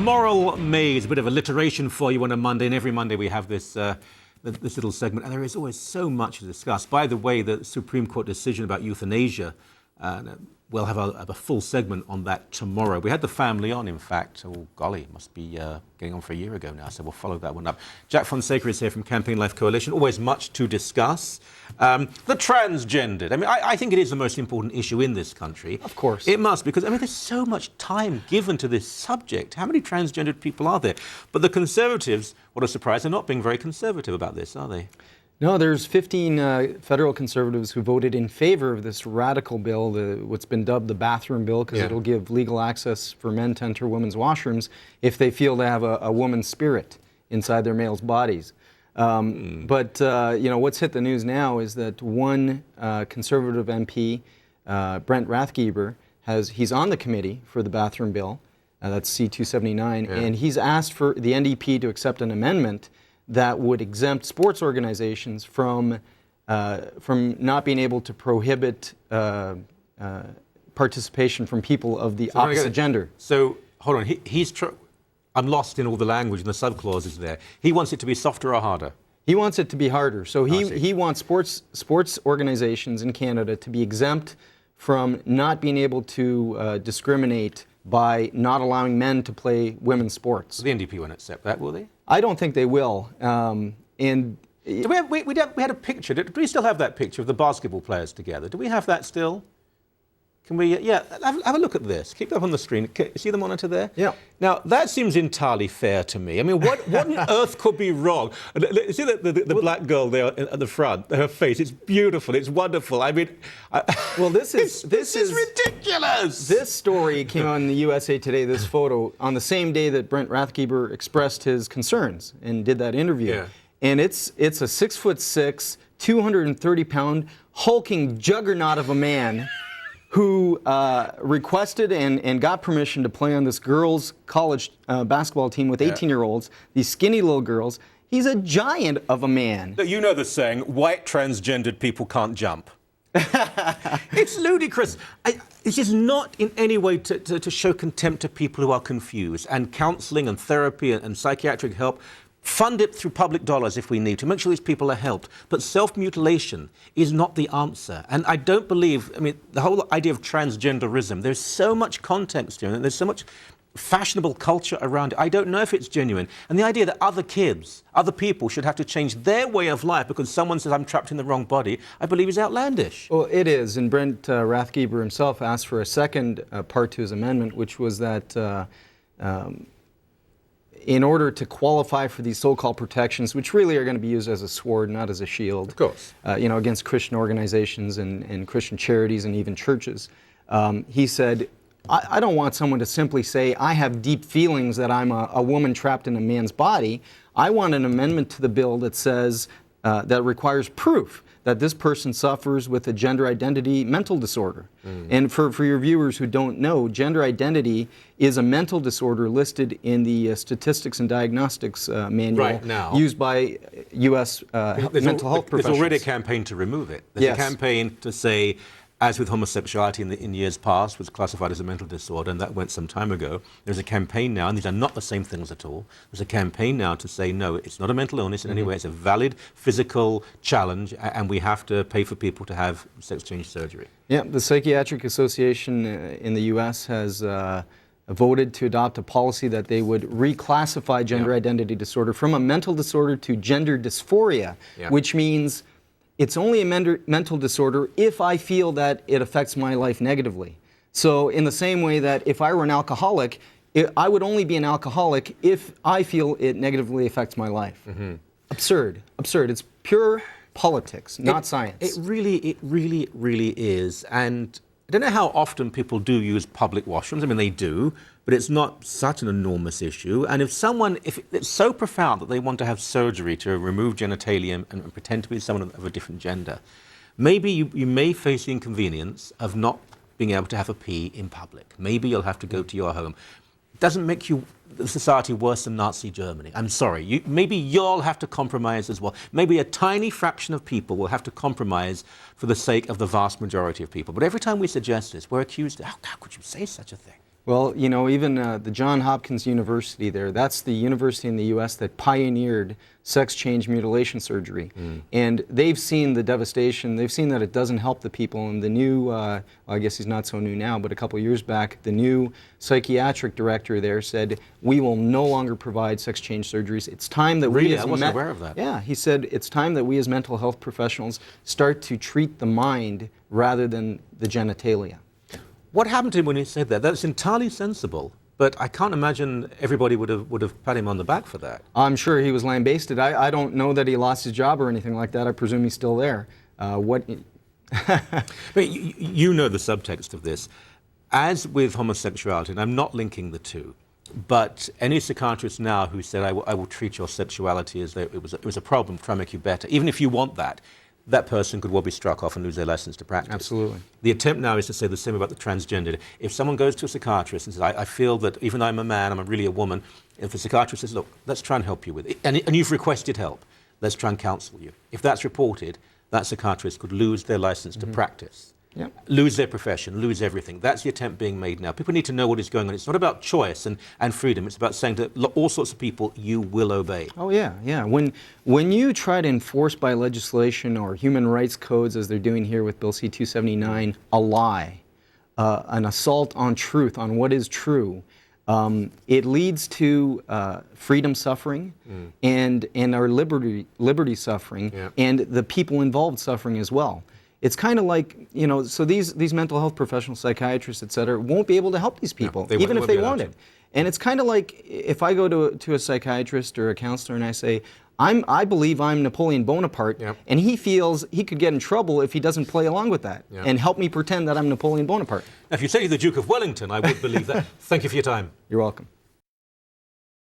Moral Maze, a bit of alliteration for you on a Monday, and every Monday we have this this little segment, and there is always so much to discuss. By the way, the Supreme Court decision about euthanasia, we'll have a full segment on that tomorrow. We had the family on, in fact. Oh, golly, must be getting on for a year ago now, so we'll follow that one up. Jack Fonseca is here from Campaign Life Coalition. Always much to discuss. The transgendered. I mean, I think it is the most important issue in this country. Of course. It must, because, I mean, there's so much time given to this subject. How many transgendered people are there? But the Conservatives, what a surprise, are not being very conservative about this, are they? No, there's 15 federal Conservatives who voted in favor of this radical bill, what's been dubbed the bathroom bill, because it'll give legal access for men to enter women's washrooms if they feel they have a woman's spirit inside their males' bodies. But you know, what's hit the news now is that one Conservative MP, Brent Rathgeber, he's on the committee for the bathroom bill, that's C-279, and he's asked for the NDP to accept an amendment that would exempt sports organizations from not being able to prohibit participation from people of the opposite gender. So, hold on, I'm lost in all the language and the subclauses there. He wants it to be softer or harder? He wants it to be harder. So he wants sports organizations in Canada to be exempt from not being able to discriminate by not allowing men to play women's sports. The NDP won't accept that, will they? I don't think they will. And we had a picture. Do we still have that picture of the basketball players together? Do we have that still? Can we? Yeah, have a look at this. Keep that up on the screen. See the monitor there? Yeah. Now, that seems entirely fair to me. I mean, what on earth could be wrong? See the black girl there at the front, her face, it's beautiful, it's wonderful. I mean... well, this is ridiculous! This story came on the USA Today, this photo, on the same day that Brent Rathgeber expressed his concerns and did that interview. Yeah. And it's a 6'6", 230-pound, hulking juggernaut of a man who requested and got permission to play on this girls' college basketball team with 18-year-olds, these skinny little girls. He's a giant of a man. You know the saying, white transgendered people can't jump. It's ludicrous. This is not in any way to show contempt to people who are confused. And counselling and therapy and psychiatric help, fund it through public dollars if we need to. Make sure these people are helped. But self-mutilation is not the answer. And I don't believe, I mean, the whole idea of transgenderism, there's so much context here, and there's so much fashionable culture around it. I don't know if it's genuine. And the idea that other kids, other people should have to change their way of life because someone says I'm trapped in the wrong body, I believe is outlandish. Well, it is. And Brent Rathgeber himself asked for a second part to his amendment, which was that in order to qualify for these so-called protections, which really are going to be used as a sword, not as a shield, of course, you know, against Christian organizations and Christian charities and even churches, he said, I don't want someone to simply say, I have deep feelings that I'm a woman trapped in a man's body. I want an amendment to the bill that says, that requires proof that this person suffers with a gender identity mental disorder. And for your viewers who don't know, gender identity is a mental disorder listed in the Statistics and Diagnostics Manual right now, used by U.S. mental health professionals. There's already a campaign to remove it. There's a campaign to say, as with homosexuality in years past, was classified as a mental disorder, and that went some time ago. There's a campaign now, and these are not the same things at all. There's a campaign now to say, no, it's not a mental illness in any way. It's a valid physical challenge, and we have to pay for people to have sex change surgery. Yeah, the Psychiatric Association in the U.S. has voted to adopt a policy that they would reclassify gender identity disorder from a mental disorder to gender dysphoria, which means it's only a mental disorder if I feel that it affects my life negatively. So in the same way that if I were an alcoholic, I would only be an alcoholic if I feel it negatively affects my life. Absurd. Absurd. It's pure politics, not science. It really is. And I don't know how often people do use public washrooms. I mean, they do, but it's not such an enormous issue. And if it's so profound that they want to have surgery to remove genitalia and pretend to be someone of a different gender, maybe you may face the inconvenience of not being able to have a pee in public. Maybe you'll have to go to your home. It doesn't make the society worse than Nazi Germany. I'm sorry. Maybe you'll have to compromise as well. Maybe a tiny fraction of people will have to compromise for the sake of the vast majority of people. But every time we suggest this, we're accused of, how could you say such a thing? Well, you know, even the Johns Hopkins University there, that's the university in the U.S. that pioneered sex change mutilation surgery. And they've seen the devastation. They've seen that it doesn't help the people. And the new, well, I guess he's not so new now, but a couple of years back, the new psychiatric director there said, we will no longer provide sex change surgeries. It's time that we as I wasn't aware of that. Yeah, he said, it's time that we as mental health professionals start to treat the mind rather than the genitalia. What happened to him when he said that? That's entirely sensible, but I can't imagine everybody would have patted him on the back for that. I'm sure he was lambasted. I don't know that he lost his job or anything like that. I presume he's still there. But you know the subtext of this. As with homosexuality, and I'm not linking the two, but any psychiatrist now who said, I will treat your sexuality as though it was a problem, try to make you better, even if you want that, that person could well be struck off and lose their license to practice. Absolutely. The attempt now is to say the same about the transgendered. If someone goes to a psychiatrist and says, I feel that even though I'm a man, I'm really a woman, if a psychiatrist says, look, let's try and help you with it, and you've requested help, let's try and counsel you. If that's reported, that psychiatrist could lose their license to practice. Yep. Lose their profession, lose everything. That's the attempt being made now. People need to know what is going on. It's not about choice and freedom. It's about saying to all sorts of people, you will obey. Oh yeah, yeah. When you try to enforce by legislation or human rights codes, as they're doing here with Bill C-279, a lie, an assault on truth, on what is true, it leads to freedom suffering and our liberty suffering, and the people involved suffering as well. It's kind of like, you know, so these mental health professionals, psychiatrists, et cetera, won't be able to help these people, even if they wanted. And it's kind of like if I go to a psychiatrist or a counselor and I say, I believe I'm Napoleon Bonaparte, and he feels he could get in trouble if he doesn't play along with that and help me pretend that I'm Napoleon Bonaparte. Now, if you say you're the Duke of Wellington, I would believe that. Thank you for your time. You're welcome.